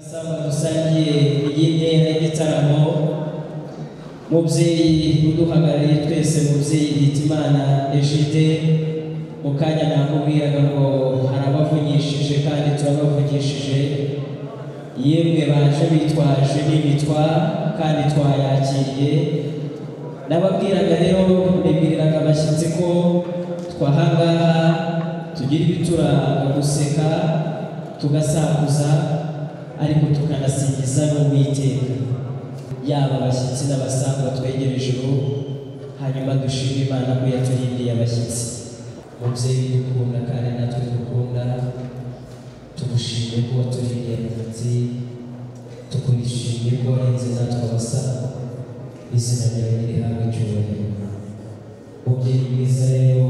Asaba dusangiye y'intera y'igitaramo mubyeyi uduhagarariye twese mubyeyi Hitimana Ejide mu kanya nakubwiraga ngo harabavugishije kandi turabavugishije yemwe baje bitwaje n'imitwa kandi twayakiriye nababwiraga rero nibwiriraga abashyitsi ko twahangaha tugira ibituranga guseka tugasakuza ariko tukanasingiza n'Uwiteka yaba abashyitsi n'abasangwa twegereje hanyuma dushima Imana ko yaturindiye abashyitsi mubyeyi dukunda kandi natwe dukunda tugushimiye ko waturindiye abashyitsi tukurishimiye ko warenze natwe abasangwa izina ryawe rihabwe icyubahiro mubyeyi mwiza rero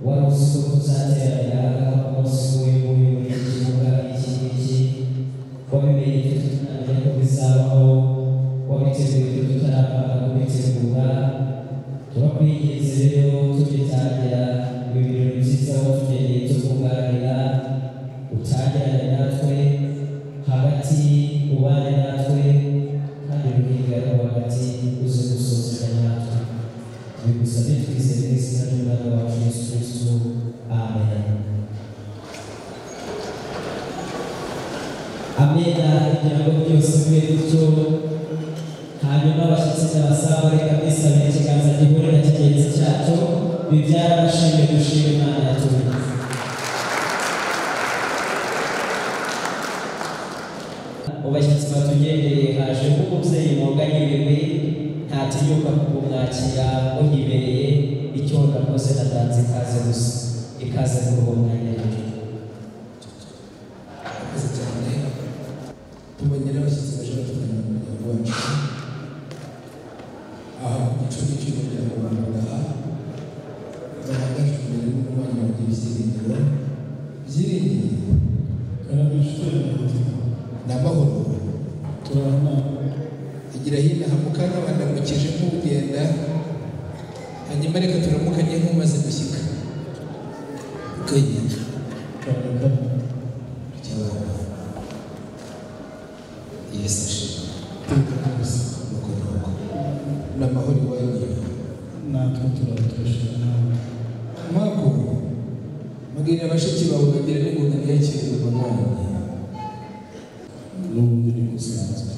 wari uzi ko tuzateranira umunsi w'uyu muri iki kibuga iki ngiki wabimenye ibyo tutangira ko bizabaho wabiteguye ibyo tutarapanga kubitegura turakwinginze rero tugitangira ibi birori byiza watugeneye byo kuganira utangirane natwe hagati ubane natwe kandi ruhingane hagati uze gusozanya natwe tubigusabye twizeye mu izina ry'Umwana wacu Yesu Kristo amen. Amena kugira ngo byose bibe bityo hanyuma abashyitsi n'abasaba reka bisabire ikiganza gihure na kigenzi cyacu bibyara amashimwe dushima Imana yaturinze. Mu bashyitsi batugendereye haje nk'umubyeyi mwunganyiriwe ntatinyuka kumwakira muhibereye icyo nakoze natanze ikaze gusa ikaze kuri uwo mwanya rero tubonye abashyitsi baje batugana mu muryango wacu aha icumbi cy'umuryango w'Imana bahagaze imbere y'umwanya wa byiringiro kandi n'amahoro turabona igira hino hamukanya bandamukije nk'ugenda hanyuma reka turamukanye nk'umaze gushyika ukagenda Yesu n'amahoro iwanyu natwe turatwishima mpako mubwira abashiki bawe bagira n'ingunda ntiyakire umwanya n'ubundi ni gusanzwe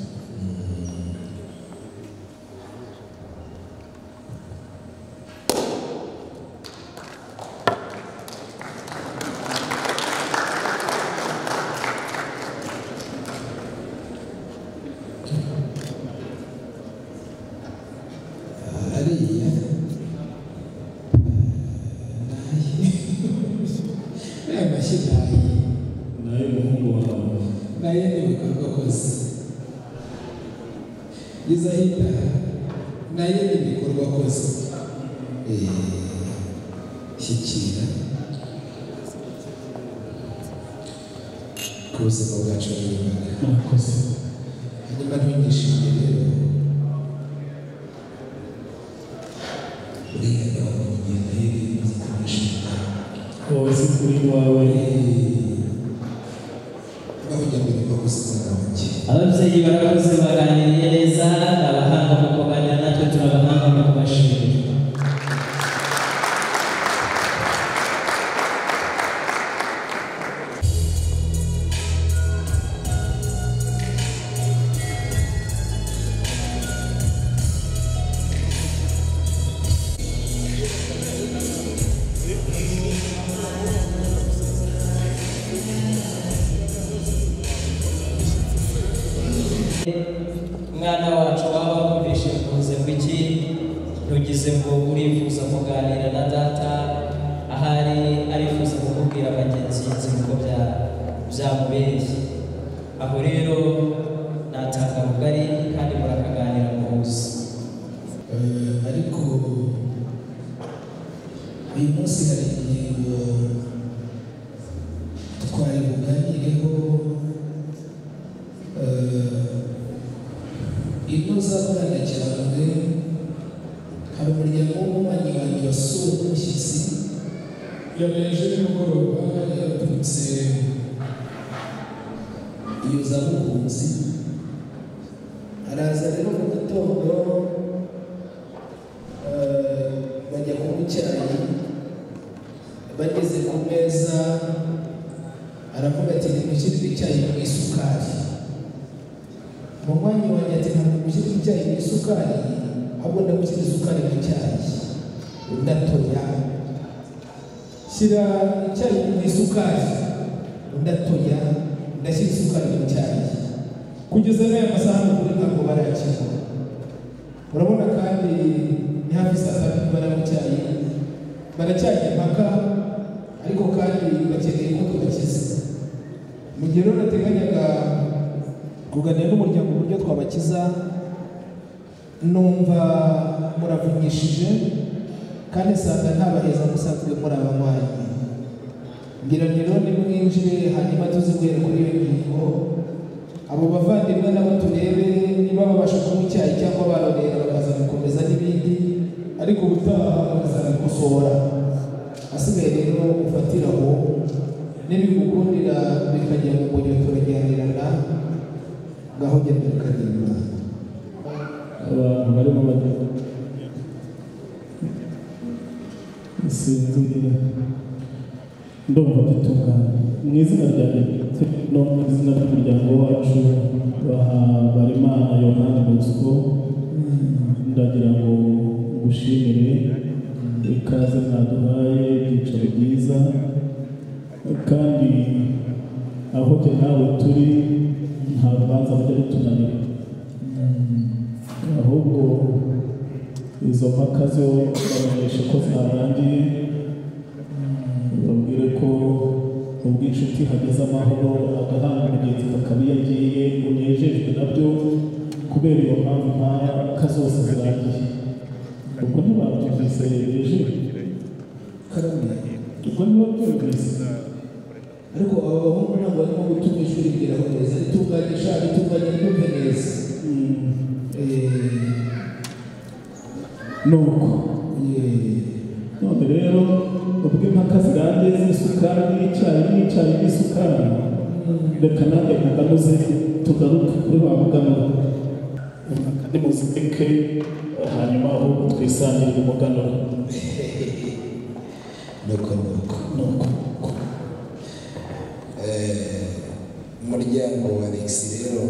izahita naye n'ibikorwa koze shyikira ku buzima bwacu murakoze hanyuma ntwigishije rero uriya nawe ugenda hirya zikoresha wowe kuri wawe ababyeyi barakoze baganiriye neza abahanga mu kuganira natwe turabahanga mu kubashimira mwana wacu waba wumvishe kuze kwiki ntugize ngo urifuza kuganira na data ahari arifuza kukubwira abagenzi ko byamubereye aho rero natanga rugari kandi murakaganira muhuza ariko uyu munsi hari ingingo twari buganireho inozabwana cyane hari umuryango w'umubanyi wanjye wasuwe n'umushyitsi yabeje nimugoroba yaturutse iyo za Bakunzi araza rero mu gitondo bajya kunywa icyayi bageze ku meza aravuga ati nimushyire icyayi mu isukari mu mwanya wanjye ati ntabwo mushyire icyayi mu isukari ahubwo ndamushyira isukari mu cyayi ndatoya shyira icyayi mu isukari ndatoya ndashyira isukari mu cyayi kugeza n'aya masaha n'ukuri ntabwo barakira urabona kandi ni hafi saa tatu bari mu cyayi baracyajya impaka ariko kandi bakeneye ko tubakiza mu gihe rero nateganyaga kuganira n'umuryango uburyo twabakiza numva muravunyishije kandi nsanga ntabaheza musanzwe muri abanywanyi ngira rero nimwinjire hanyuma tuzi guhera kuri iyo ngingo abo bavandimwe nabo turebe niba babasha kunywa icyayi cyangwa barorera bakaza gukomeza n'ibindi ariko ubutaha bakazabikosora asigaye rero ufatira aho n'ibigukundira bikajya mu mujyo turajyanirana ngaho ugenda ukagenda abantu barimo bajya sinzi ndumva bitunganye mu izina ryanjye no mu izina ry'umuryango wacu Barimana Yohani Bosco ndagira ngo ngushimire ikaze mwaduhaye ibyicaro byiza kandi aho jye nawe turi nta rubanza rujya rutunanira ahubwo izo mpaka zo bamenyesha ko zarangiye babwire ko ubw'inshuti hageze amahoro agahanga umugenzi kakaba iyo agiye unejejwe nabyo kubera iyo mpamvu mpaka zose zirangiye ubwo ntibabyumvise ejo ubwo ntibabyumvise ariko aba bahungu ntabwo barimo gutuma ishuri rigeraho neza ritunganyisha ryumve neza nuko none rero ubwo impaka zirangiye z'isukari n'icyayi n'isukari reka nanjye muganuze tugaruke kuri ba muganura nimuzireke hanyuma ahubwo twisangirire umuganura nuko umuryango wa Alex rero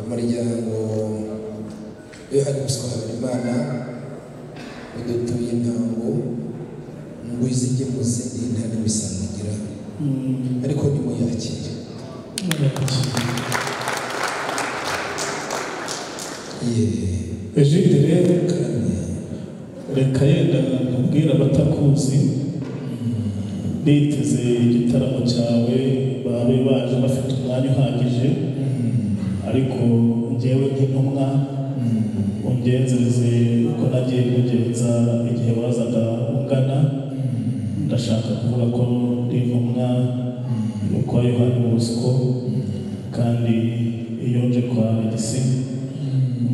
umuryango Yohani Bosco Habimana udutuye intango ngo izijye mu zindi nta n'imisango igira ariko nimuyakire ejide rero reka yenda nkubwira abatakuzi biteze igitaramo cyawe babe baje bafite umwanya uhagije ariko njyewe nk'intumwa ungenzereze uko nagiye kugenza igihe wazaga ungana ndashaka kuvuga ko ndi intumwa yo kwa Yohani Bosco kandi iyo nje kwa Alex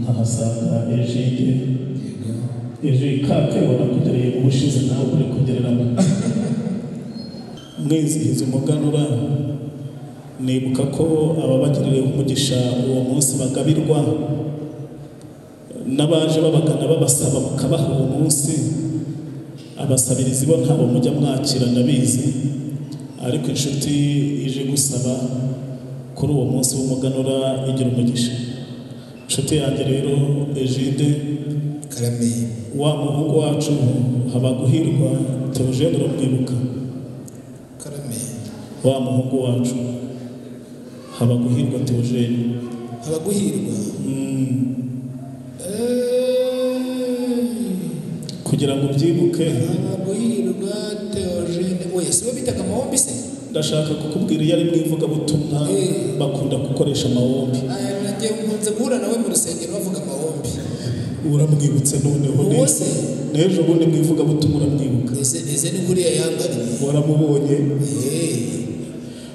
nkahasanga ejide kake ubona kugereye ubushize nawe uri kugereramo mwizihiza umuganura nibuka ko ababagirire umugisha uwo munsi bagabirwa n'abaje babagana babasaba mukabaha uwo munsi abasabirizi bo ntabwo mujya mwakira ndabizi ariko inshuti ije gusaba kuri uwo munsi w'umuganura igira umugisha inshuti yanjye rero ejide karame wa muhungu wacu habaguhirwa Theogene uramwibuka karame wa muhungu wacu habaguhirwa Theogene habaguhirwa kugira ngo ubyibuke habaguhirwa Theogene oya sibo bitaga Maombe se ndashaka kukubwira iyo ari mu ivugabutumwa bakunda gukoresha Maombe nagiye nkunze guhura nawe mu rusengero bavuga Maombe uramwibutse noneho n'ejo bundi mu ivugabutumwa uramwibuka ese ni kuriya yangariye waramubonye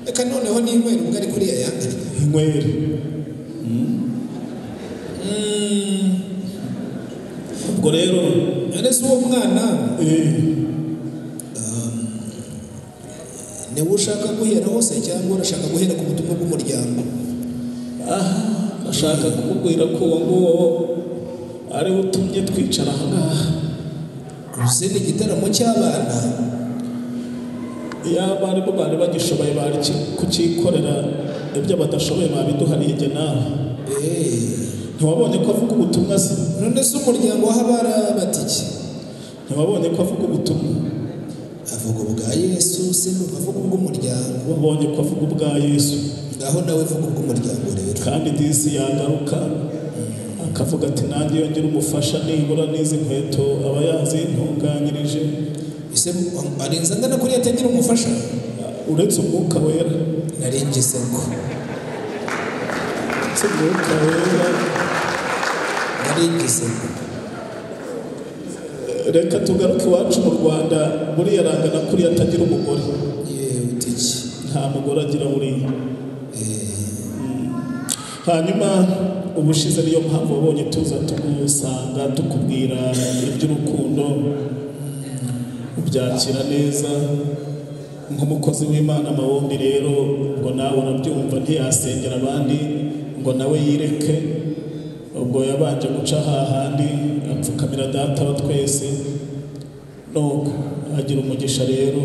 reka noneho ni inyweri ubwo ari kuriya yangariye inyweri ubwo rero ane si uwo mwana niba ushaka guhera hose cyangwa urashaka guhera ku butumwa bw'umuryango? Ashaka kumubwira ko uwo nguwo ari we utumye twicara aha ngaha. Uzi ni igitaramo cy'abana. Iyo abari bo bari bagishoboye bari kucyikorera, ibyo badashoboye babiduhariye jye nawe. Ntiwabonye ko avuga ubutumwa se? None se umuryango w'abara batiki? Ntiwabonye ko avuga ubutumwa? Avuga ubwa Yesu se n'uvuga ubw'umuryango? Wabonye ko avuga ubwa Yesu? Ngaho nawe vuga ubw'umuryango rero. Kandi disi yagaruka akavuga ati nanjye yongera umufasha nibura n'izi nkweto aba yazintunganyirije. Ese arenza ngana kuri atagira umufasha uretse umwuka wera. Naringize ngo umwuka wera naringize ngo reka tugaruke iwacu mu Rwanda. Buriya arangana kuri atagira umugore. Utiki nta mugore agira buriya. Hanyuma ubushize niyo mpamvu wabonye tuza tugusanga tukubwira iby'urukundo, ubyakira neza nk'umukozi w'Imana Maombe. Rero ngo nawe urabyumva, ntiyasengera abandi ngo nawe yireke. Ubwo yabanje guca hahandi apfukamira data wa twese, nuko agira umugisha. Rero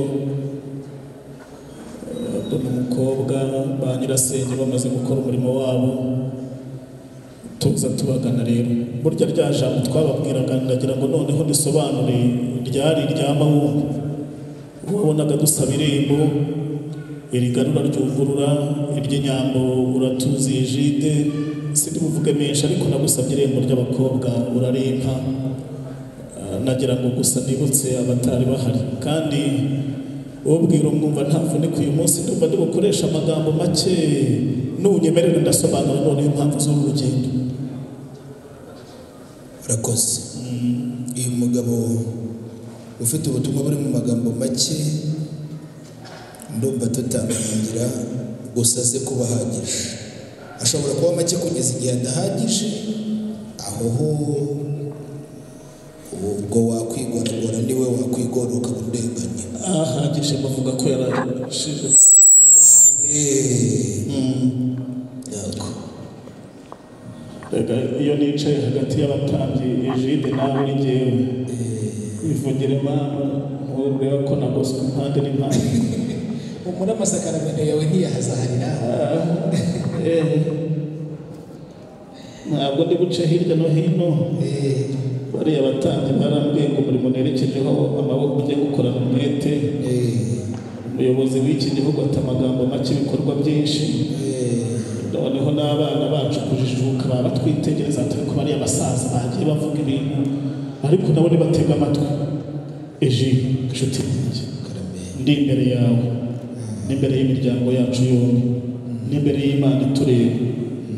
umukobwa ba nyirasenge bamaze gukora umurimo wabo, tuza tubagana. Rero burya rya jambo twababwiraga ndagira ngo noneho risobanure ryari irya Maombe. Wabonaga dusaba irembo, irigarura ryungurura, iry'inyambo uratuziye jide, sindi buvuge menshi ariko nagusabye irembo ry'abakobwa urarimpa. Nagira ngo gusa nibutse abatari bahari, kandi ubwira umwumva ntavunika uyu munsi ndumva ndi bukoresha amagambo make, nunyemerere ndasobanura noneho impamvu z'uru rugendo. Urakoze. Uyu mugabo ufite ubutumwa buri mu magambo make ndumva tutamurangira, gusa se kuba ahagije. Ashobora kuba make kugeza igihe adahagije, aho ubwo wakwigoragora niwe wakwigora ukabundenganya. Ahagije bavuga ko yarashije. Yego. Rega iyo nicaye hagati y'abatambyi ejide nawe uri jyewe, bivugire mama ureba ko nagoswe impande n'impande. Umuri amasakaramentu yawe ntiyahazaharira. Ntabwo ndi buce hirya no hino. Bariya abatambyi barambwiye ngo umurimo nerekejeho amaboko ujye gukorana umwete. Umuyobozi w'iki gihugu ati amagambo make ibikorwa byinshi. Noneho n'abana bacu kujijuka baba twitegereza, turi ko bariya basaza bagiye bavuga ibintu ariko nabo nibatega amatwi. Nshuti ndi imbere yawe, n'imbere y'imiryango yacu yombi, n'imbere y'Imana itureba,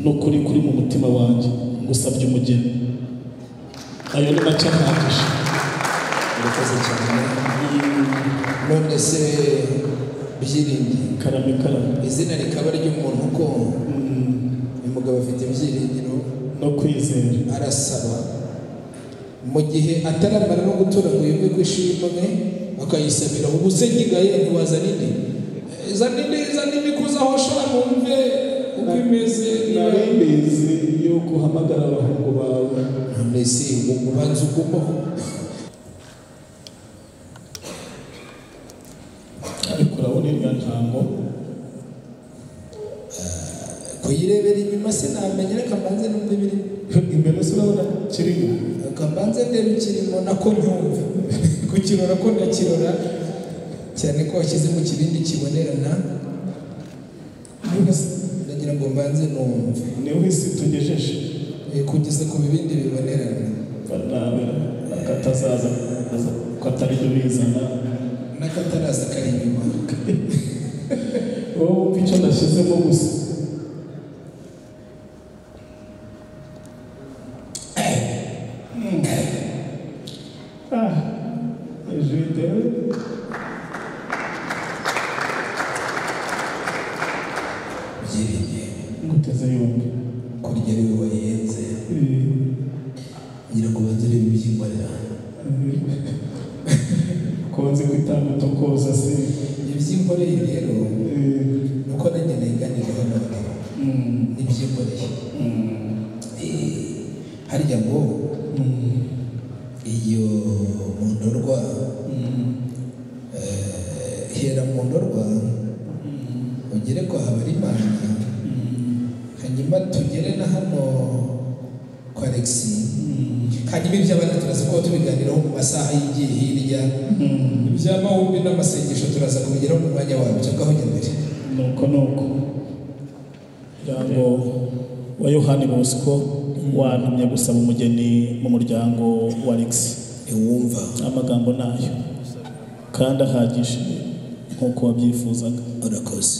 n'ukuri kuri mu mutima wanjye ngusabye umugeni. Ayo ni make ahagije. Urakoze cyane. None se Byiringiro, karame izina rikaba ry'umuntu ko uyu mugabo afite ibyiringiro no kwizera. Arasaba mu gihe ataramara no gutura ngo yumve ko ishimwe akayisabira ubusenyigaye ntiwazana indi zanini kuzaho shaka numve uko imeze. Nari mbizi yuko uhamagara abahungu bawe. None si ubanza ugumaho. Ariko urabona iriya ntango kuyirebera inyuma sinamenya, reka mbanze numve ibiri imbere. Se urabona kirimo, reka mbanze ndebe ikirimo nako nyumve. Kukirora ko ndakirora cyane ko washyize mu kibindi kibonerana. Ndagira ngo mbanze numve. niho isi tugejeje, kugeza ku bibindi bibonerana. nawe akatazaza ko atari byo bizana, n'akataraza kari inyuma. wowe wumva icyo nashyizemo gusa. nguteze yombi kurya ariwe wayenze ngira ngo banze rero ibyimbarira konze kwitanga tokoza se ibyimboreye rero harya ngo iyo mu ndorwa hera mu ndorwa ugere kwa Habarimana hanyuma tugere na hano kwa Alexi hanyuma iby'abana turaza kuba tubiganiraho mu masaha y'igihe hirya ibya Maombe n'amasengesho turaza kubigeraho mu mwanya wabyo cyangwa aho nyamere nuko jambo wa Yohani Bosco wantumye gusaba umugeni mu muryango wa Alexi wumva amagambo nayo kandi ahagije nkuko wabyifuzaga. Urakoze.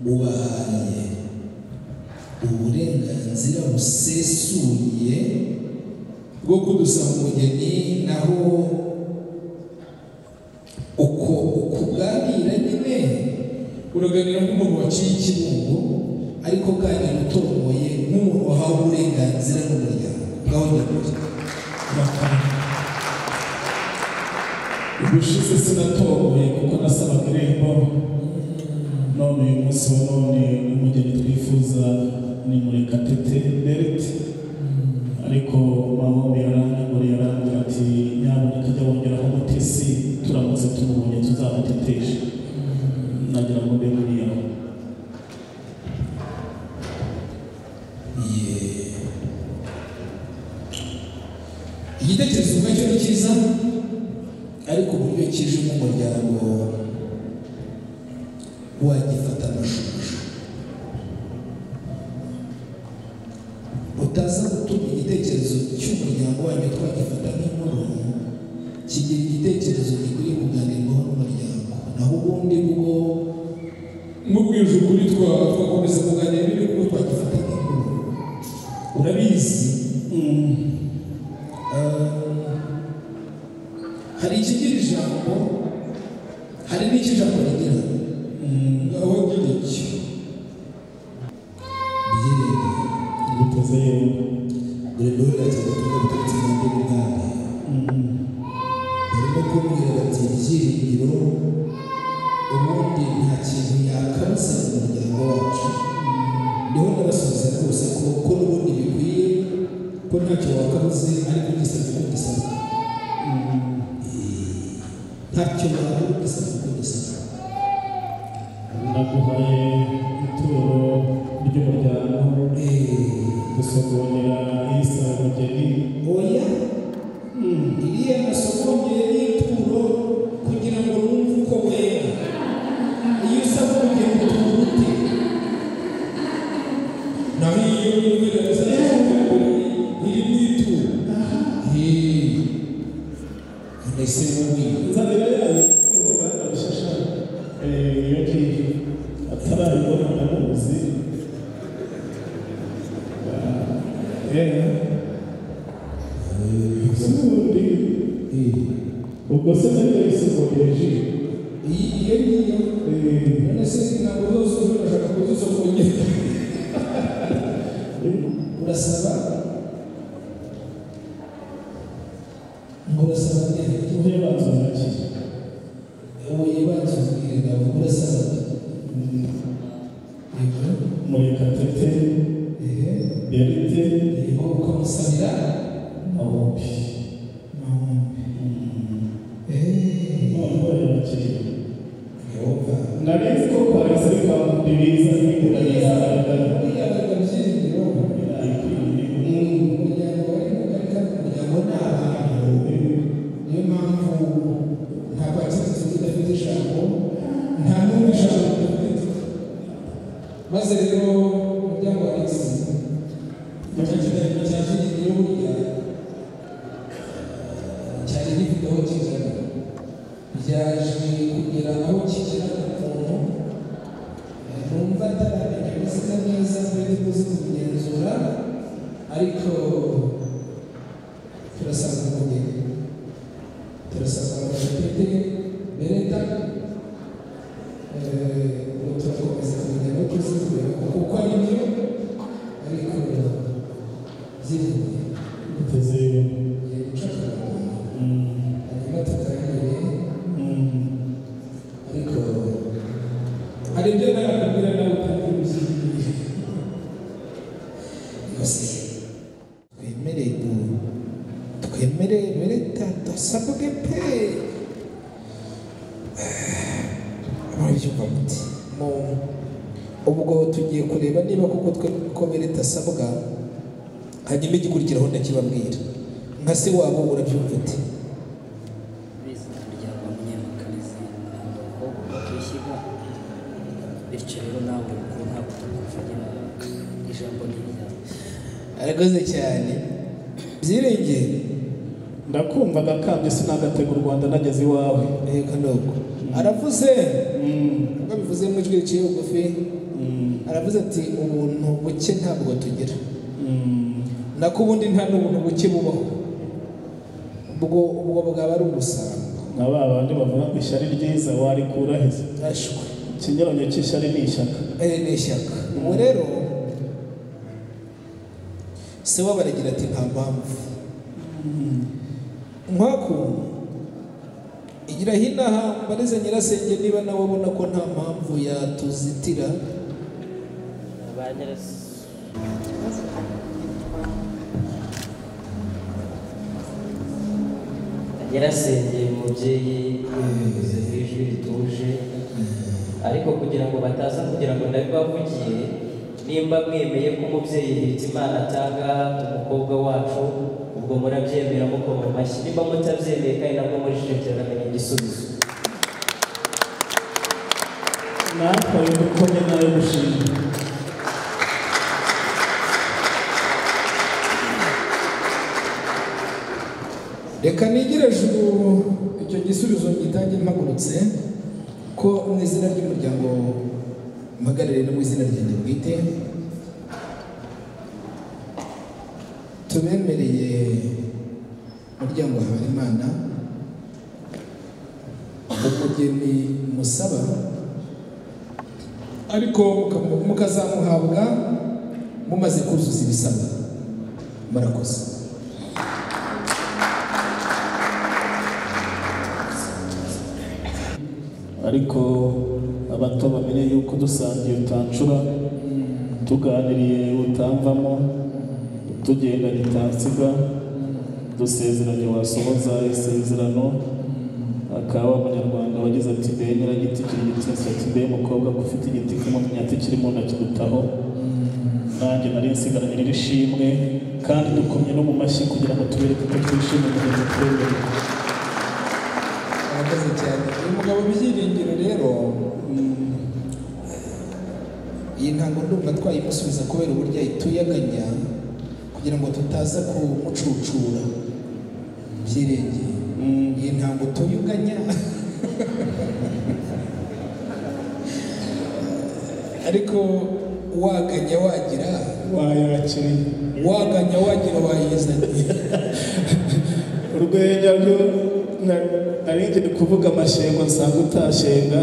Ubahaye uburenganzira busesuye bwo kudusaba umugeni, naho uko ukuganira nyine uraganira nk'umuntu waciye ikirungo ariko ganira utomoye nk'umuntu wahawe uburenganzira n'umuryango ngaho nyakuri. Ubushize sinatoboye kuko nasabaga irembo, none uyu munsi wa none umugeni twifuza ni Murekatete, ariko Maombe yaranyaguriye arambwira ati nyamuneka jya wongeraho umutesi turamutse tumubonye tuzamutetesha. Nagira ngo mbe muri aho. Igitekerezo ubwacyo ni cyiza, ariko uburyo kije mu muryango wagifata amashusho utaza gutuma igitekerezo cy'umuryango wanyu twagifata nk'inkuru kigira igitekerezo gikwiye kuganirwaho n'umuryango, naho ubundi bwo mubwije ukuri twakomeza kuganira ibiri kuko twagifata nk'inkuru. Urabizi hari ikigira ijambo, hari n'ikijambo rigira ngaho ngicyo byirinde guteze yewe dore dore ati tuba tutse n'andi bwari barimo kumbwira ati ibyiringiro ubundi nta kintu yakabuza mu muryango wacu. Niho nabasubiza rwose ko n'ubundi bikwiye ko ntacyo wakabuze ariko gisabwe ko gisabwa ntacyo wakabuze gisabwe ko gisabwa. naguhaye ituro ry'umuryango gusogongera isa umugeni. Oya iriya nasogongeye n'ituro kugira ngo numve uko wera. Iyo usaba umugeni utura ute naho iyo niwereza iri n'ituro mbese wowe nzabera yayo uruganda rushasha iyo ngiyo atarayibona ndamuzi. ubundi ubwo se nayo yisogoreje iyo ngiyo none se ntabwo zose urashaka kuzisogongera urasaba ngo urasaba uhe banza naki ubuye banza ubwire nawe urasaba Murekatete Berthe yego ukamusabira Maombe. Maombe yakiriye yehova narizi ko kwariza ariko bibiza n'ibiguraniza buriya bagabyiringiro umuryango wari mugari kandi umuryango ni abantu. Niyo mpamvu nta kwakiriza udafite ijambo, nta n'umwe ijambo udafite. Maze rero umuryango wa Alexi mu kiganiro cya Kiringiro burya cyari gifite aho kigana, byaje kugera aho kigera umuntu numva ataramenya guseka neza mbere kuzi kubigenzura, ariko turasaba umugeni, turasaba Murekatete Berthe turakomeza kumenya no kuzikureba kuko ari byo, ariko ziriye guteze gucakara hanyuma tuganire. Ariko hari ibyo narakubwira nawe utabyumvise murabyumva muti ubwo tugiye kureba niba koko twe ko Berthe asabwa hanyuma igikurikiraho ndakibabwira nka se wabo urabyumva uti arakoze cyane byirengeye ndakumva agakambye sinagatega u Rwanda nageze iwawe nuko aravuze ubwo bivuze mu ijwi riciye bugufi aravuze ati ubuntu buke ntabwo tugira nako ubundi nta n'ubuntu buke bubaho ubwo bwaba ari umusaraba na ba bandi bavuga ngo ishyari ryiza warikura heza ashwe ikinyuranyo cy'ishyari ni ishyaka ni ishyaka ubu rero se wabo aragira ati nta mpamvu nk'uko igira hinaha mbarize nyirasenge niba nawe ubona ko nta mpamvu yatuzitira nyirasenge umubyeyi yavuze ijwi rituje ariko kugira ngo bataza kugira ngo ndabibavugiye nimba mwemeye ko umubyeyi Hitimana atanga umukobwa wacu ubwo murabyemera mukoma amashyi nimba mutabyemeye kandi nabwo mujijekera menya igisubizo natwaye gukomye nayo gushima reka nigire juru icyo gisubizo gitange mpagurutse ko mu izina ry'umuryango mpagarariye no mu izina ryanjye bwite tubemereye umuryango Habimana umugeni musaba ariko mukazamuhabwa mumaze kuzuza ibisabwa murakoze ariko abato bamenye yuko dusangiye utancura tuganiriye utamvamo tugenda gitansiga dusezeranye wasohoza isezerano akaba abanyarwanda wagize ati mbe nyiragiti kiri gitsinsi ati mbe mukobwa ko ufite igiti kimwe ati kirimo nakigutaho nanjye nari nsigaranye n'irishimwe kandi dukomye no mu mashyi kugira ngo tubereke ko twishimiye mugenzi twebwe arakoze cyane uyu mugabo byiringiro rero iyi ntango ndumva twayimusubiza kubera uburyo ayituyaganya kugira ngo tutaza kumucucura byirengeye iyi ntango tuyuganya ariko waganya wagira wayakiriye waganya wagira wayizanye urwenya ryo nari ngiye kuvuga amashengo nsanga utashenga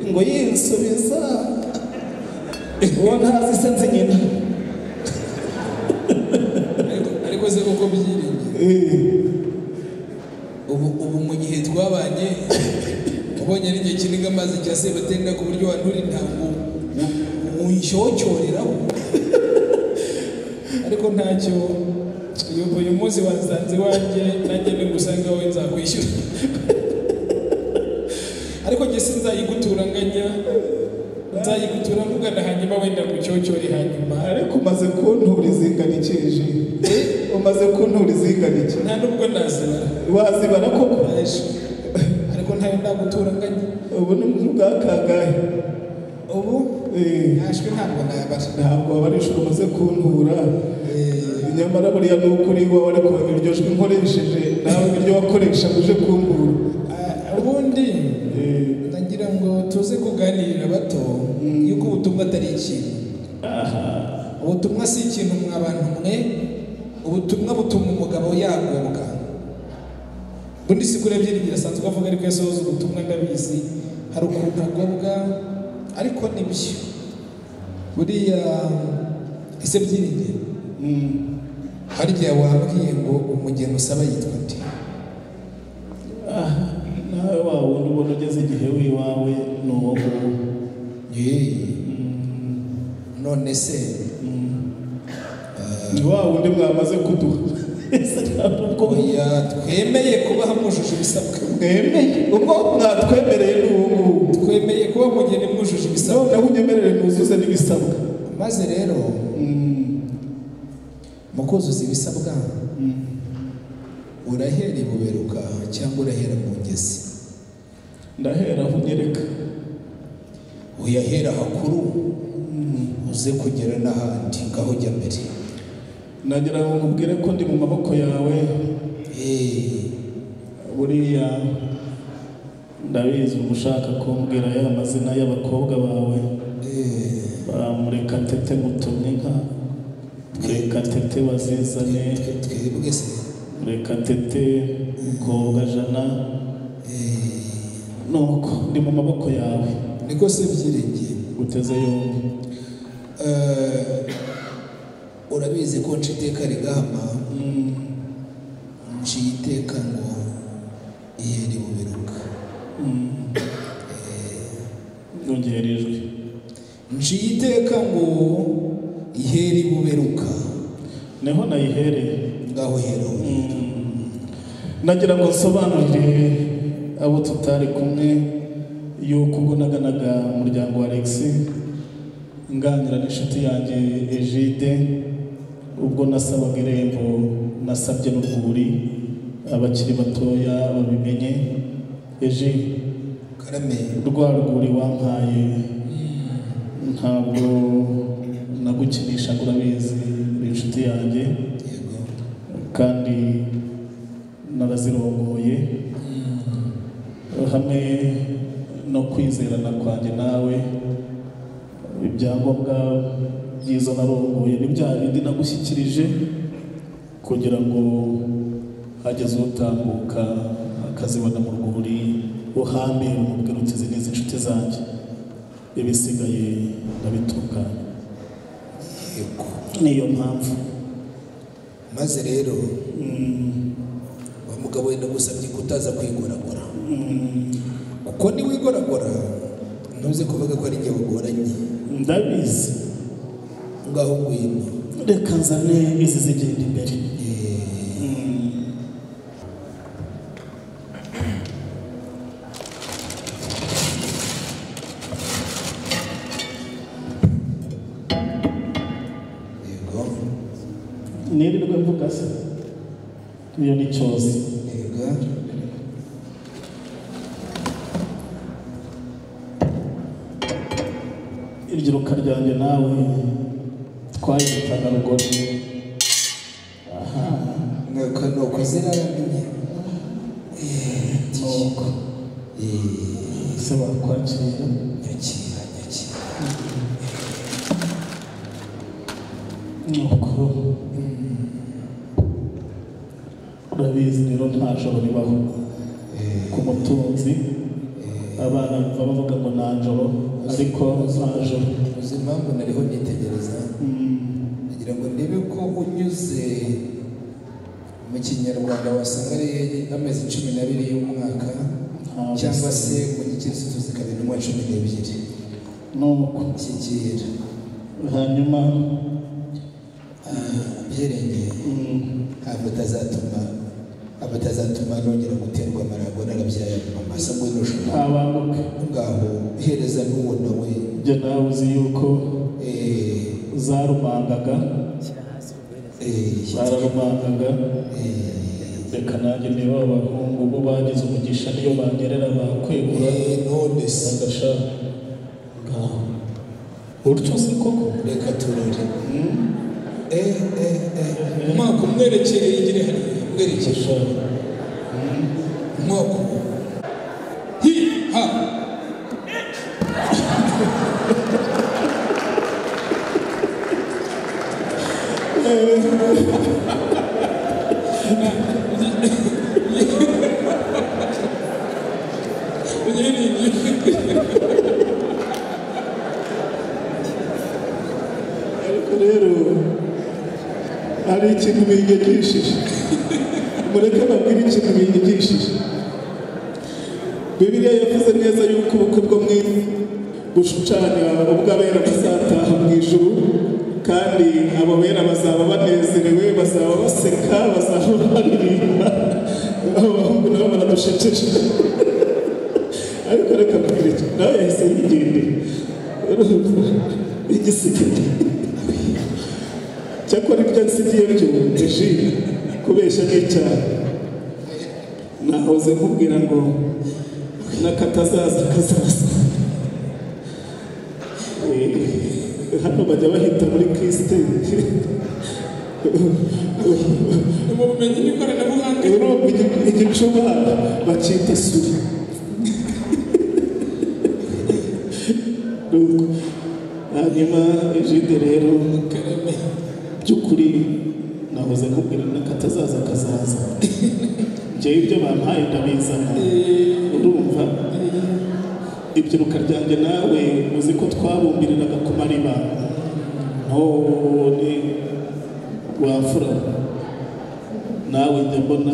ngo yinsubiza uwo ntazi se nzi nyina ariko se kuko byiringiye ubu mu gihe twabanye ubonye n'igihe kinini amazi cya sebatenda ku buryo wanturi ntabwo unshyocyoreraho ariko ntacyo uyu munsi wasanze iwanjye nanjye nigusanga wowe nzakwishyura ariko njye sinzayigutura nganya nzayigutura mvugana hanyuma wenda gucyocyore hanyuma ariko umaze kuntura izinganikije umaze kuntura izinganike nta nubwo nazibara wazibara koko ariko ntayo ndagutura nganya ubu ni bwakangahe ubu ntashwe ntabwo nayabara ntabwo wabarisha umaze kuntura nyamara buriya ni ukuri wowe ariko iryo jwi nkoresheje nawe iryo wakoresha uje kumbura ubundi ndagira ngo tuze kuganirira bato yuko ubutumwa atari ikintu ubutumwa si ikintu mwa bantu mwe ubutumwa butuma umugabo yagobwa ubundi si kuri ebyiri asanzwe avuga ariko yasohoza ubutumwa ndabizi hari ukuntu agobwa ariko nibyo buriya ese byiringiye harya wabwiye ngo umugeni usaba yitwa nde nawe wa wundi ubona ugeze igihe w'iwawe ni uwo nguwo none se ni wa wundi mwamaze kuduha twemeye kubaha mwujuje ibisabwa mwemeye ubwo mwatwemereye n'ubu twemeye kuba mugeni mwujuje ibisabwa naho unyemerere nuzuze n'ibisabwa maze rero mu kuzuza ibisabwa urahera ibuberuka cyangwa urahera mu ngezi ndahera aho unyereka uyahera hakuru uze kugera n'ahandi ngaho ujya mbere nagira ngo nkubwire ko ndi mu maboko yawe buriya ndabizi uba ushaka kumbwira ya mazina y'abakobwa bawe bamurekatete mutumye nka murekatete wazizane twebwe se murekatete mukobwa jana nuko ndi mu maboko yawe niko se byiringiye guteze yombi urabizi ko nca iteka rigahama nciye iteka ngo ihera ibuberuka nongera ijwi nciye iteka ngo ihera ibuberuka niho nayihereye ngaho hera nagira ngo nsobanurire abo tutari kumwe yuko ubwo naganaga umuryango wa Alex nganira n'inshuti yanjye Egide ubwo nasabaga irembo nasabye n'urwuri abakiri batoya babimenye karame rwa rwuri wampaye ntabwo nagukinisha ngo urabizi inshuti yanjye kandi narazirongoye hamwe no kwizerana kwanjye nawe ibyangombwa byiza narongoye ni bya bindi nagushyikirije kugira ngo hageze utambuka akazibona mu rwuri uhambire umubwira uti izi n'izi inshuti zanjye ibisigaye ndabitunganya niyo mpamvu maze rero wa mugabo wenda gusabye kutaza kwigoragora kuko niwigoragora ntuze kuvuga ko ari njye wagoranye ndabizi ngaho ngwino reka nzane izi zigenda imbere nirirwe mvuga se iyo ni cyose ibyiruka ryanjye nawe twayitaga rugori nuko ziraramenye nuko se bakwakira nyakira nuko urabizi rero nta joro ribaho ku mutunzi abana bava bavuga ngo nta joro ariko nta joro uzi impamvu nariho nitegereza kugira ngo ndebe ko unyuze mu kinyarwanda wasanga ari amezi 12 y'umwaka cyangwa se mu gikirisitu zikaba intumwa 12 nuko kigera hanyuma byerengeye abatazatuma nongera guterwa amarago n'ababyaye amasa ngo n'ushobora abanguke ngaho hereza n'uwo nawe njye nawe uzi yuko zarumangaga bararumangaga reka nanjye niba abahungu bo bagize umugisha niyo bangerera bakwegura none se bagashaka ngaho utyo se koko reka turore umwaka umwerekeye igire hariya umwerekesha umwaka hi ha rero hari ikintu biyigishije mureke babwire ikintu biyigishije Bibiliya yavuze neza yuko ubukwe bwo mu isi bushushanya ubw'abera bazataha mu ijuru kandi abo bera bazaba banezerewe bazaba baseka bazaba baririmba abahungu nabo baradushekeje ariko reka mbwira icyo nawe yahise yigendera igisigiti cyakora ibyo nsigiye byo eji kubeshya n'icyaha nahoze nkubwira ngo n'akatazaza kazaza hano bajya bahita muri Kristo mu bumenyi n'ikoranabuhanga igicuba bakita suri hanyuma ejide rero by'ukuri nahoze nkubwira n'akatazaza kazaza njyewe ibyo bampaye ndabizana urumva ibyiruka ryanjye nawe uzi ko twabumbiriraga ku mariba none wafura nawe njya mbona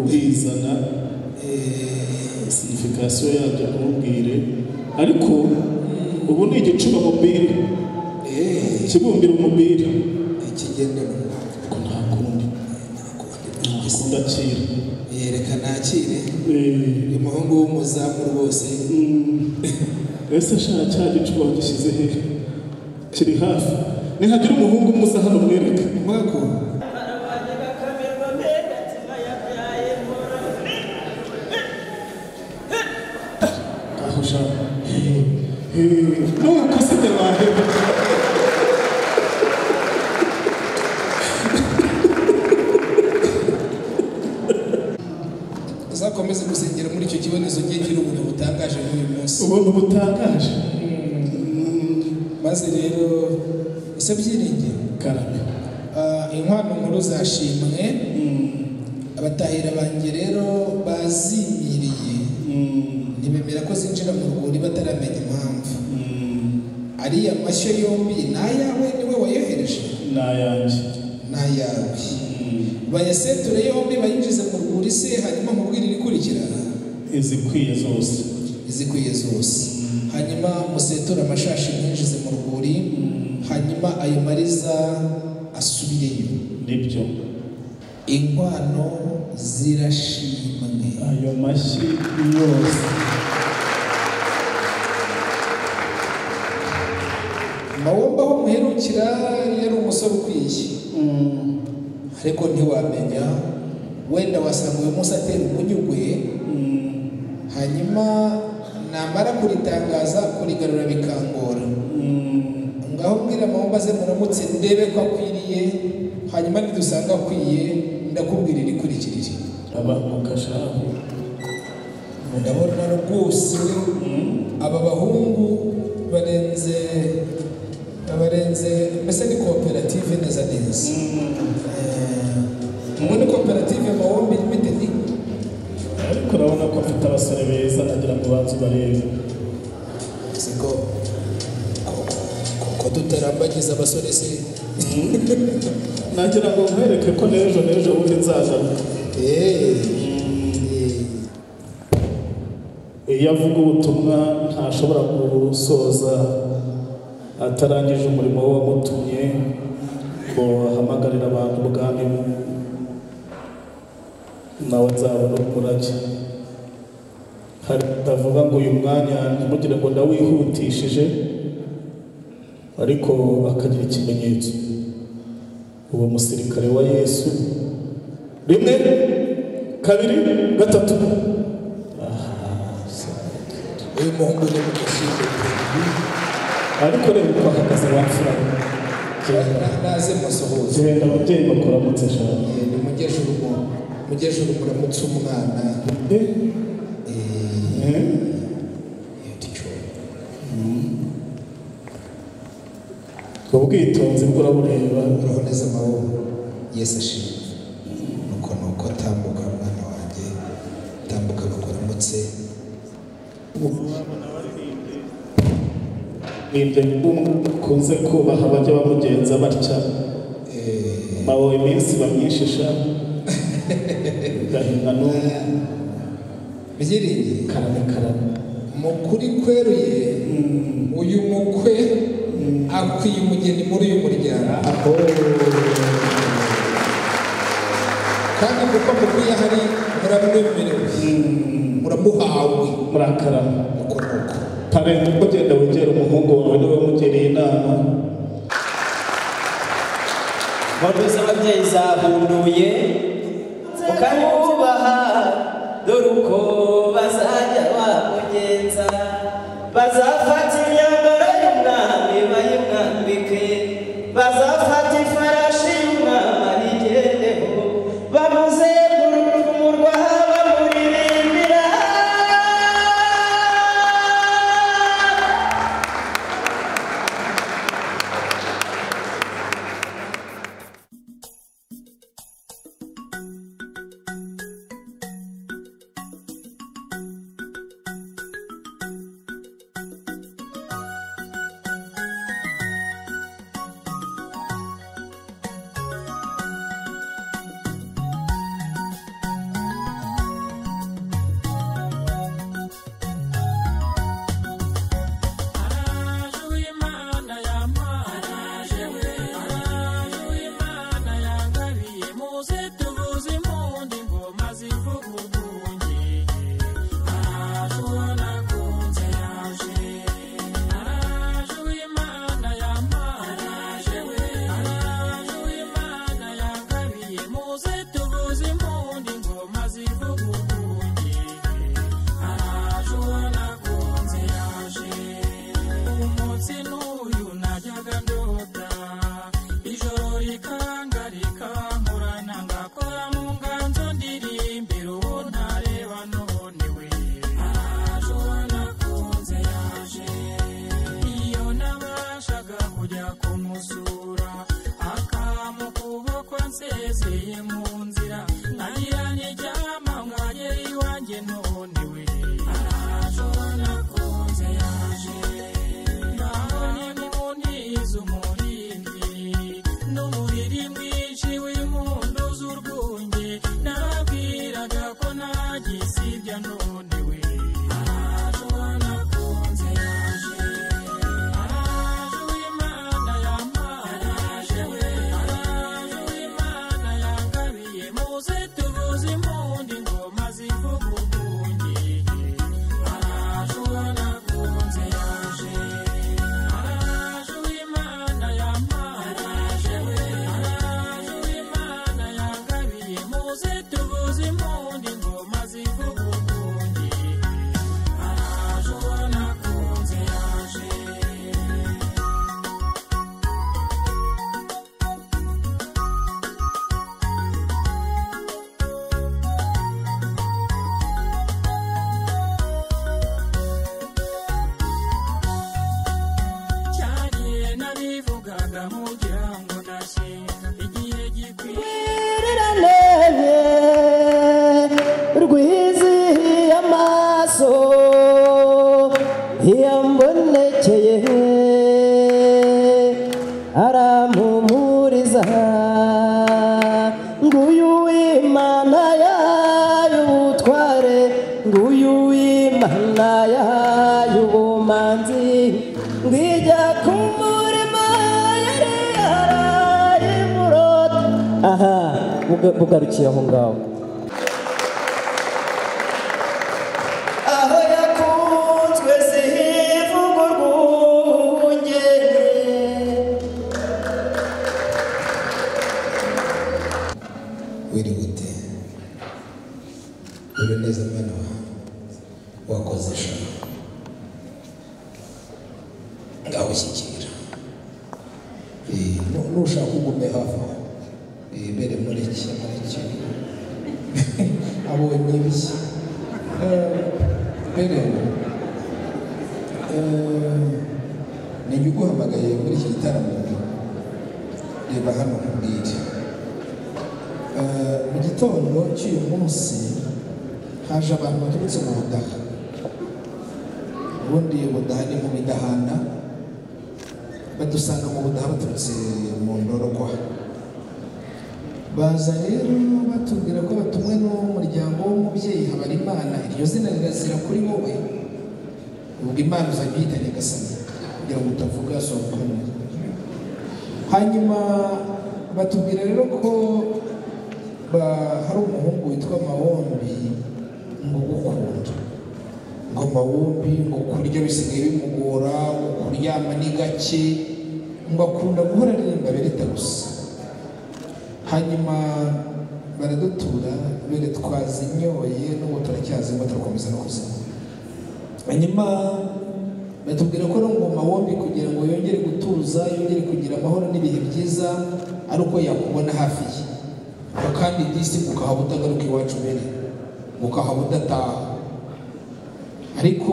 ubizana signification yabyo ntumbwire ariko ubu ni igicuba mobile kibumbira umubiri ikigendera ko nta kundi ndakira yereka nakire umuhungu w'umuzamuru bose ese shaka cya gicuba gishyize he kiri hafi nihagira umuhungu umuza hano mwereke mwako aho shaka nuko se waheba uzakomeze gusengera muri icyo kibonezo ngira ubuntu butangaje nk'uyu munsi ubuntu butangaje maze rero ese byiringiro karame inkwano nkuru zashimwe abatahira banjye rero bazimiriye ntibemera ko zinjira mu rwuri bataramenya impamvu ariya mashyo yombi ni ayawe niwe wayohereje ni ayanjye ni ayawe bayaseture yombi bayinjize mu rwuri se hanyuma mubwire irikurikira izikwiye zose hanyuma museture amashashi mwinjize mu rwuri hanyuma ayo mariza asubireyo nibyo inkwano zirashimwe ayo mashyi yose Maombe aho muherukira yari umusore ukwiye ariko ntiwamenya wenda wasanga uyu munsi atera umunyugwe hanyuma namara kuritangaza kurigarura bikangora ngaho mbwira Maombe aze muramutse ndebe ko akwiriye hanyuma nidusanga akwiye ndakubwira irikurikirire abamukashaho ndabona rwose aba bahungu barenze mbese ni koperative neza muri koperative Maombe Limited ariko urabona ko afite abasore beza nagira ngo banze barebe siko ko tutarambagiza abasore se nagira ngo nkwereke ko n'ejo bundi nzagaruka iyo avuga ubutumwa ntashobora gusoza atarangije umurimo we wamutumye ngo ahamagarire abantu ubwami nawe nzabona umurage hari ndavuga ngo uyu mwanya ntimugire ngo ndawihutishije ariko akagira ikimenyetso uwo musirikare wa Yesu rimwe kabiri gatatu uyu muhungu ni mugashimwe ariko rero uko ahagaze wapfura naze musohoze genda ababyeyi bakuramutse shaka ni mugejuru muramutse umwana ubwitonzi bw'urabureba uraboneza amaboko Yesu ashimwe nuko tambuka mwana wanjye tambuka bakuramutse nibyo kunze kubaha bajya bamugenza batya bawo iminsi bamyishisha gahinga n'umwe byiringiye karame mu kuri kweruye uyu mukwe akwiye umugeni muri uyu muryango kandi kuko mukwiye hari muramwemerewe muramuhawe murakarama uko nuko parenti uko ugenda wegera umuhungu wawe niwe wamugiriye inama. Moto z'ababyeyi zabunduye ukanyubaha dore uko bazajya bamugenza bazafata imyambaro y'umwami bayimwambike bazafata ifarashi y'umwami ayigendeho bamuzenguruka umurwa bamuririmbira bugarukiye aho ngaho aho yakunzwe zivuga urwunge wiri gute uri neza mwana wakoze sha ngawushyikira nushaka ugume hafi mbere muri iki abonye ibiki mbere ni uguhamagaye muri iki gitaramo reba hano mbwire mu gitondo cy'uyu munsi haje abantu baturutse mu budaha ubundi budaha ni mu bidahana badusanga mu budaha baturutse mu ndorokwa baza rero batubwira ko batumwe n'umuryango w'umubyeyi Habarimana iryo zina rirazira kuri wowe ubwo Imana uzajya uyita Nyagasani kugira ngo utavuga soko hanyuma batubwira rero ko hari umuhungu witwa Maombe ngo gukunda ngo Maombe ngo kurya bisigaye bimugora ngo kuryama ni gake ngo akunda guhora aririmba Berthe gusa. Hanyuma baradutura bere twazinyoye n'ubu turacyazi ngo turakomeza no kuzima. Hanyuma batubwira ko ngo Maombe kugira ngo yongere gutuza yongere kugira amahoro n'ibihe byiza ari uko yakubona hafi ye kandi disi ukahaba utagaruka iwacu mbere ukahaba udataha. Ariko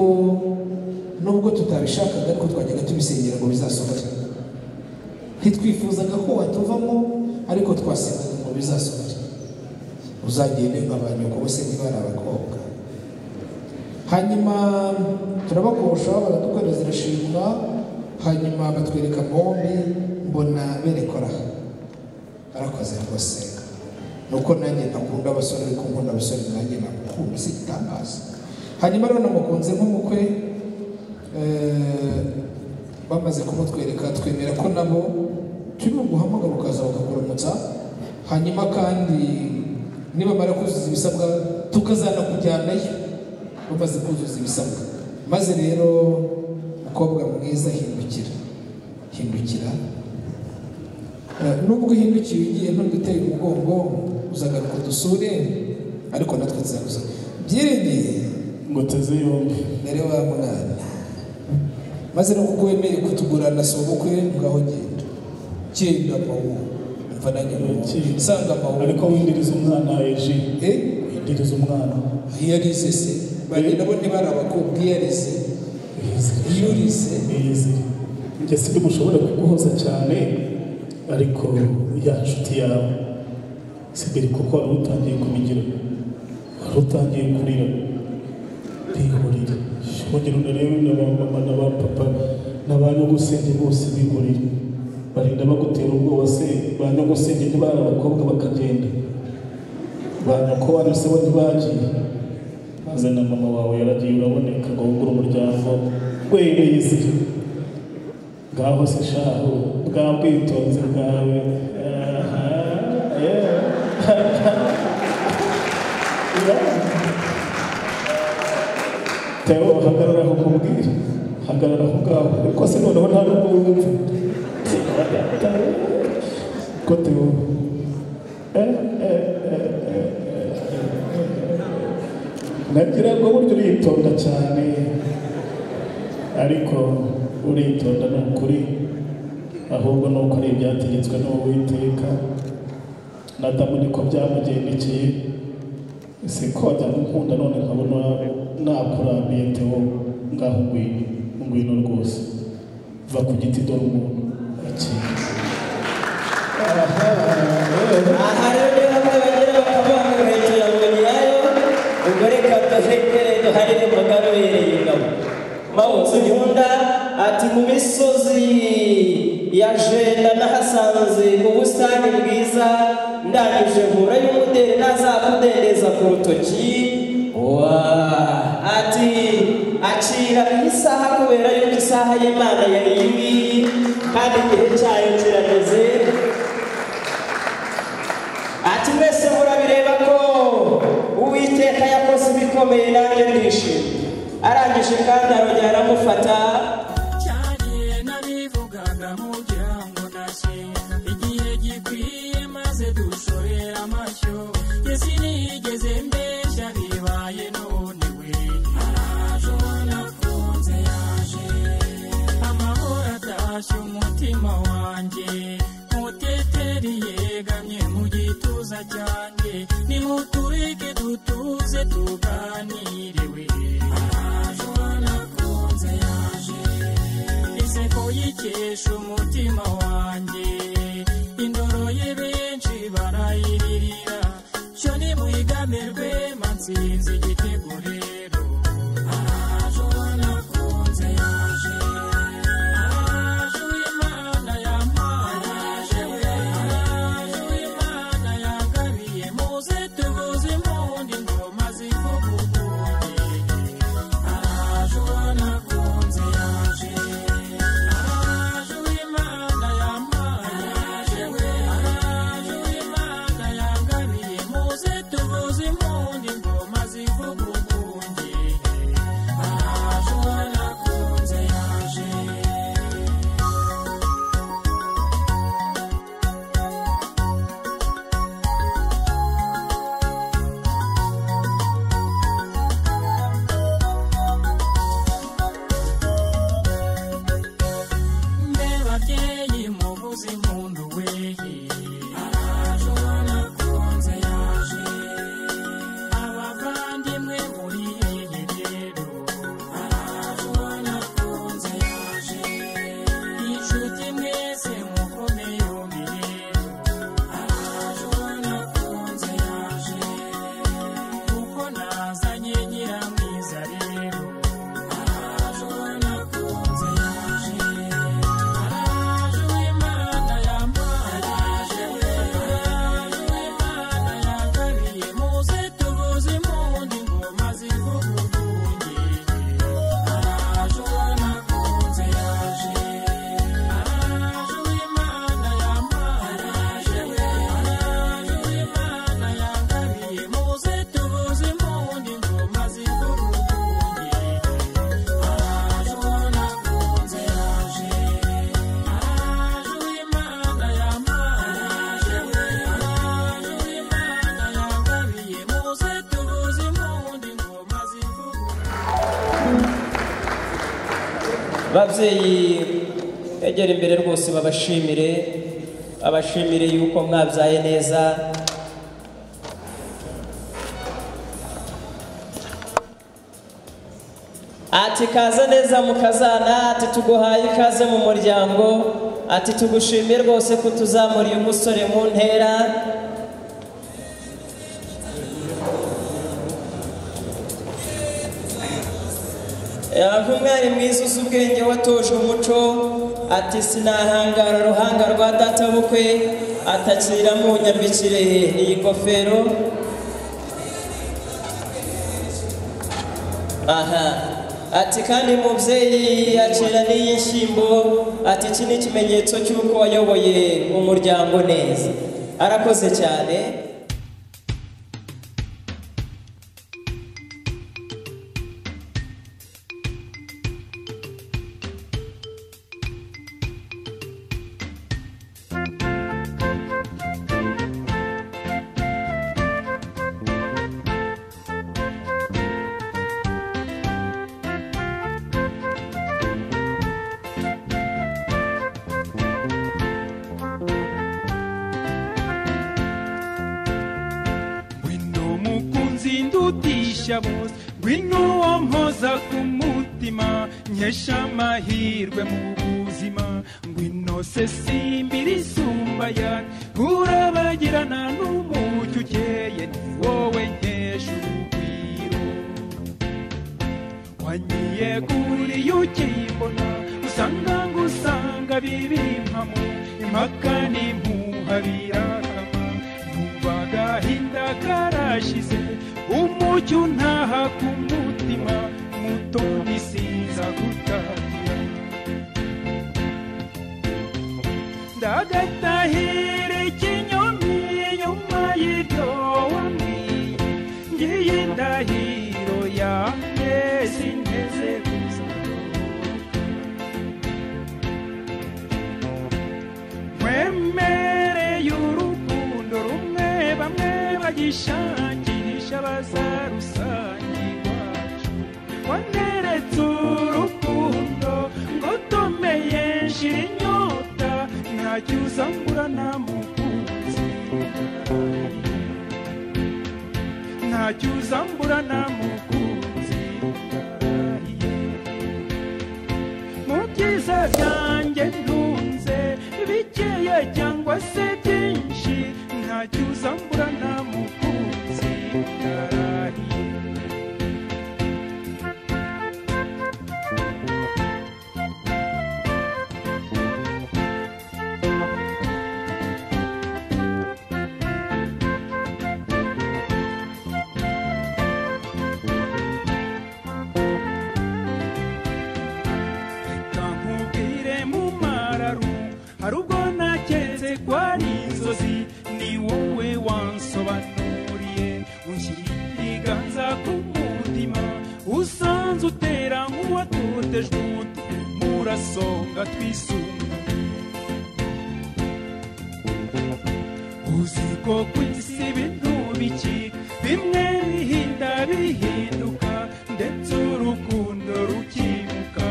nubwo tutabishakaga ariko twajyaga tubisengera ngo bizasohoke. Ntitwifuzaga ko watuvamo ariko twasengaga ngo bizasohoke. Uzagende nk'abantu ko bose niba ari abakobwa. Hanyuma turabakosha baradukorera zirashimwa. Hanyuma batwereka Maombe mbona berekora barakoze rwose. Nuko nanjye nakunda abasore ariko nkunda abasore nanjye nakunda sitangaza. Hanyuma rero namukunze nk'umukwe bamaze kumutwereka twemera ko nabo turi guhamagara ukaza bakakuramutsa. Hanyuma kandi nibamara kuzuza ibisabwa tukazana kujyanayo bamaze kuzuza ibisabwa. Maze rero umukobwa mwiza hindukira nubwo uhindukiye ugiye ntuguteye umugongo uzagaruka udusure ariko natwe tuzaguza byirengeye ngo teze yombi nere wa munani. Maze no kuko wemeye kutugurana sobukwe ngaho genda Maombe mva nanjye nsanga Maombe ariko windiriza umwana eje windiriza umwana yarize se bari nabo ntibari abakobwa yarize yurize njye si mushobora kuguhoza cyane ariko ya nshuti yawe sibiri kuko wari utangiye kubigira wari utangiye kurira bihurira shongera unarebe n'abamama n'abapapa n'abanyagusenge bose bihurira barinda bagutera ubwoba se banyagusenge ntibari abakobwa bakagenda banyakobwa se bo ntibagiye maze na mama wawe yaragiye uraboneka ngo wugure umuryango wereye izira ngaho se shaho bwa bwitonzi bwawe Teo hagarara aho nkubwira hagarara aho ngaho ariko se noneho nta n'ubwo wumva ko Teo nagira ngo buryo uritonda cyane ariko uritonda ni ukuri ahubwo ni uko ari ibyategetswe n'Uwiteka na Adamu niko byamugendekeye si ko wajya gukunda none nkabona nakurambiye Teo ngaho ngwino rwose va ku giti dore umuntu aha rero bamwe bagira bakavuga ngo hejuru ya yayo ubwo reka tuherekere duharire umugabo ubereye ingabo. Maombe Nkunda ati mu misozi ya Jenda nahasanze mu busitani bwiza ndangije nkura y'umuderi nazakudendeza ku rutoki. Ati acira isaha kubera yuko isaha y'Imana yari iyi kandi igihe cyayo kirageze. Ati mwese murabireba ko Uwiteka yakoze ibikomeye nanjye ndishimye. Arangije kandi arongera aramufata cyane nabivugaga mugira ngo nashye igihe gikwiye maze dushorera amashyo yesi nigeze mbeshya bibaye none we araje nakunze yaje amahoro atashye umutima wanjye muteteri yegamye mu gituza cyanjye nimutureke dutuze tuganire we yikesha umutima wanjye indoro ye benshi barayiririra cyo nimuyigamirwe mansinzi igitego rero araje nakunze yaje araje Imana yampaye araje Imana yagabiye muze tuvuze impundu ingoma zivuga araje nakunze yaje babyeyi egera imbere rwose babashimire yuko mwabyaye neza. Ati kaza neza mukazana, ati tuguhaye ikaze mu muryango, ati tugushimiye rwose ko tuzamuriye umusore mu ntera. Umwari mwiza uzi ubwenge watoje umuco, ati sinahangara ruhanga rwa data bukwe, atakira mu nyambikire iyi ngofero. Aha, ati kandi mubyeyi yakira n'iyi nshyimbo, ati iki ni ikimenyetso cy'uko wayoboye umuryango neza. Arakoze cyane. Ngwino wampoza ku mutima nkesha amahirwe mu buzima, ngwino se simbiri isumba yane urabagirana n'umucyo ukeye, ni wowe nkesha urugwiro. wanyiyeguriye ukimbona, usanga ngusanga bibimpamo, impaka n'impuha birakama, numva agahinda karashize, umucyo untaha ku mutima, mutoni sinza gutangira. ndagatahira ikinyomi nyuma y'ibyo wambwiye, ngiye indahiro yanjye sinteze kuzarokoka. Nkwemereye urukundo rumwe bamwe bagishakisha bazarusanga iwacu, waneretse urukundo ngo tomeye nshira inyota, ntacyo uzambura nta mukunzi, ntacyo uzambura nta mukunzi. Mu byiza byanjye ntunze bikeya cyangwa se byinshi, ntacyo uzambura nta mukunzi. Hari ubwo naketse ko ari inzozi, ni wowe wansobanuriye, unshyira ibiganza ku mutima, usanze utera nk'uwatotejwe umutima, murasonga twisunga. uzi ko ku isi ibintu biki bimwe bihinda bihinduka, ndetse urukundo rukimuka,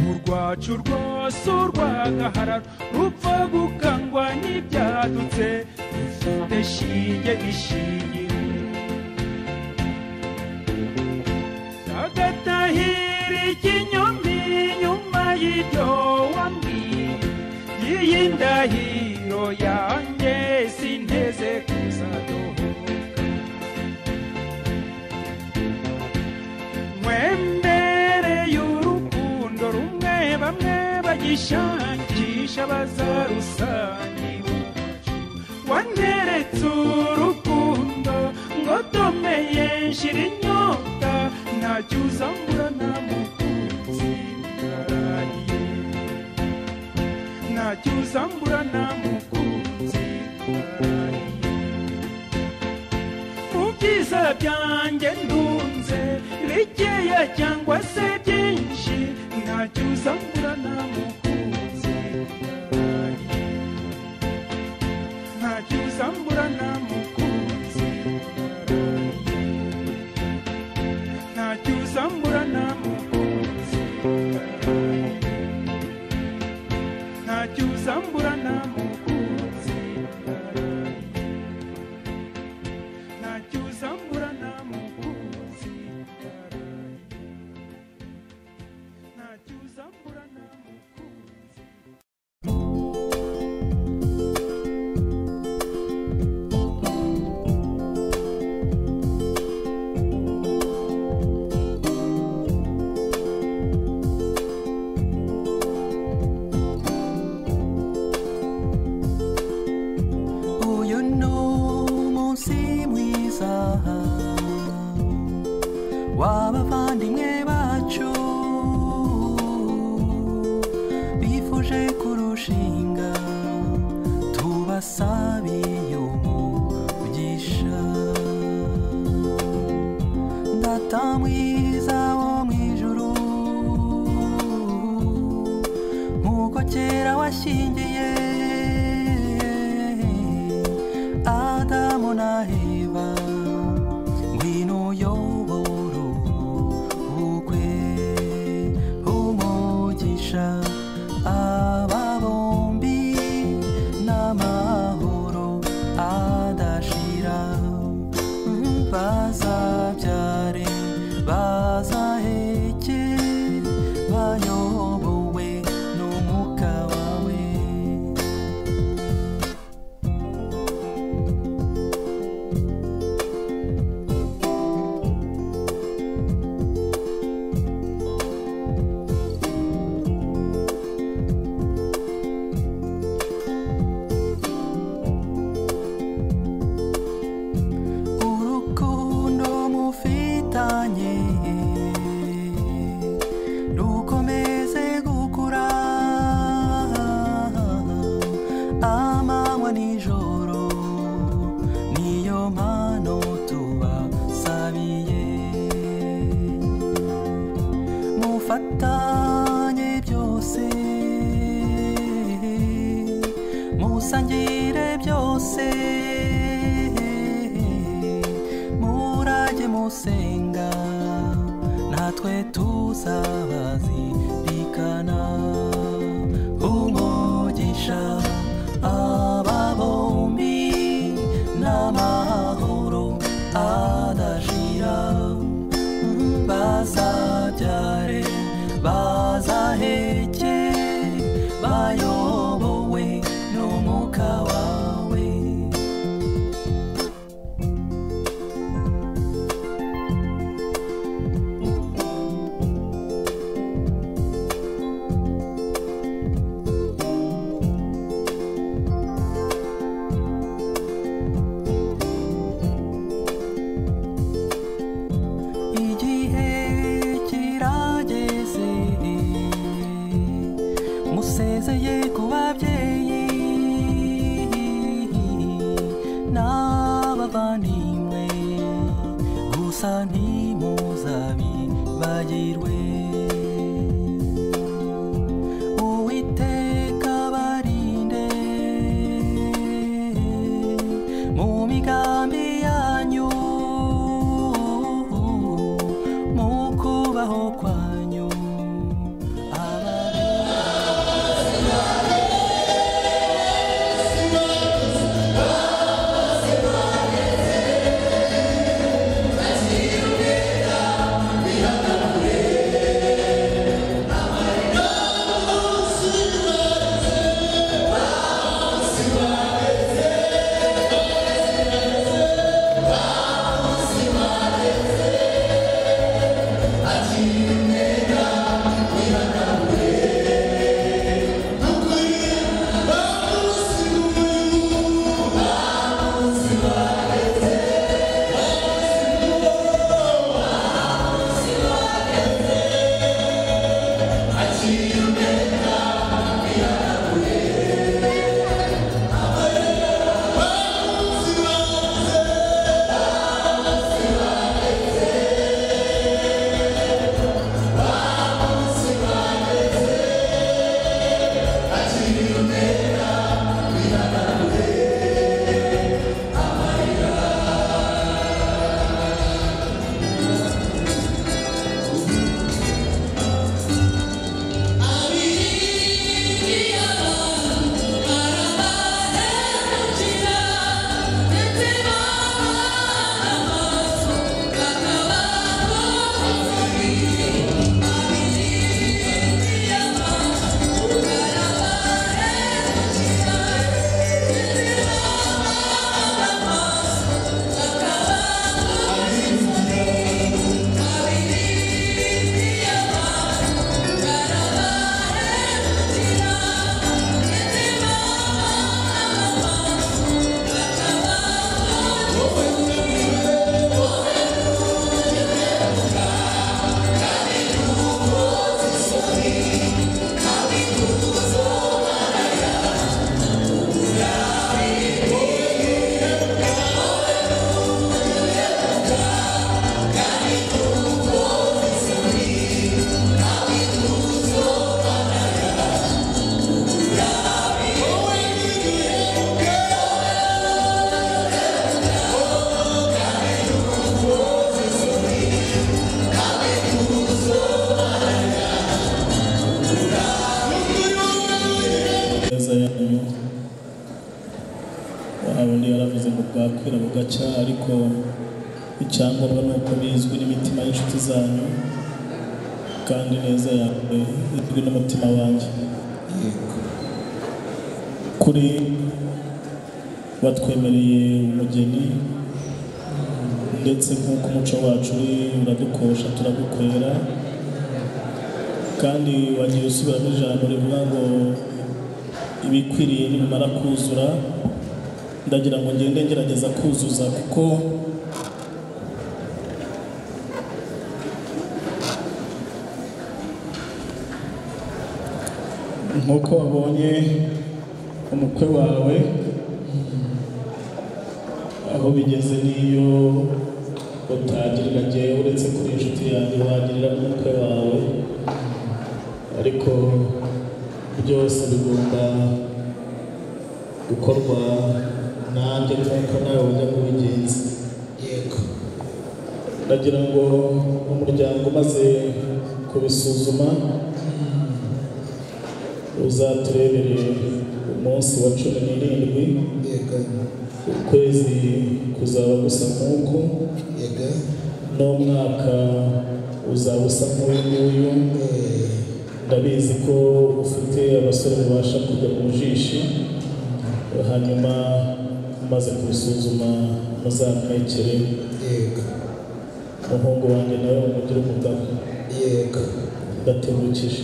urwacu rwose urwagahararo rupfa gukangwa n'ibyadutse, rufite shinge gishingiye. ndagatahira ikinyomi nyuma y'ibyo wambwiye, iyi ndahiro yanjye sinteze kuzadohoka. Nkwemereye urukundo rumwe bamwe bagishakisha bazarusanga iwacu, waneretse urukundo ngo tomeye nshira inyota, ntacyo uzambura nta mukunzi. ntacyo uzambura nta mukunzi. mu byiza byanjye ndunze bikeya cyangwa se byinshi, ntacyo uzambura nta mukunzi. ntacyo uzambura nta mukunzi. ntacyo uzambura nta mukunzi. cyuzambura nta mukunzi nta cyuzambura nta mukunzi nta cyuzambura nta w'abavandimwe bacu bifuje kurushinga tubasabiye umugisha data mwiza wo mu ijuru nk'uko kera washyingiye Adamu na Eva ngwino yobora ubukwe umugisha aba bombi n'amahoro adashira bazabyare bazaheke bayobowe n'umwuka wawe urukundo mufitanye rukomeze gukura amanywa nijoro niyo mpano tubasabiye mufatanye byose musangire byose murajye musenga natwe tuzabazirikana umugisha aba bombi n'amahoro adashira bazabyare bazaheke bayobowe n'umwuka wawe igihe kirageze musezeye ku babyeyi n'abavandimwe gusa ntimuzabibagirwe Uwiteka barinde mu migambi yanyu mu kubaho kwanyu neza yanyu wahabona yaravuze ngo bwakwira bugacya ariko icyangombwa ni uko bizwi n'imitima y'inshuti zanyu kandi neza yawe izwi n'umutima wanjye kuri batwemereye umugeni ndetse nk'uko umuco wacu uri uradukosha turagukorera kandi wagiye usubiramo ijambo rivuga ngo ibikwiriye nibimara kuzura ndagira ngo ngende ngerageza kuzuza kuko nk'uko wabonye umukwe wawe aho bigeze n'iyo utagirira njyewe uretse kuri inshuti yanjye wagirira umukwe wawe ariko byose bigomba gukorwa nanjye nk'uko nawe wajya kubigenza yego ndagira ngo umuryango umaze kubisuzuma uzaturebere umunsi wa 17 yego ukwezi kuzaba gusa nk'uko yego n'umwaka uzaba usa nk'uyu ndabizi ko ufite abasore babasha kujya mu jishi hanyuma umaze kubisuzuma muzamwekere yego umuhungu wanjye nawe umugire umugabo yego ndatebukije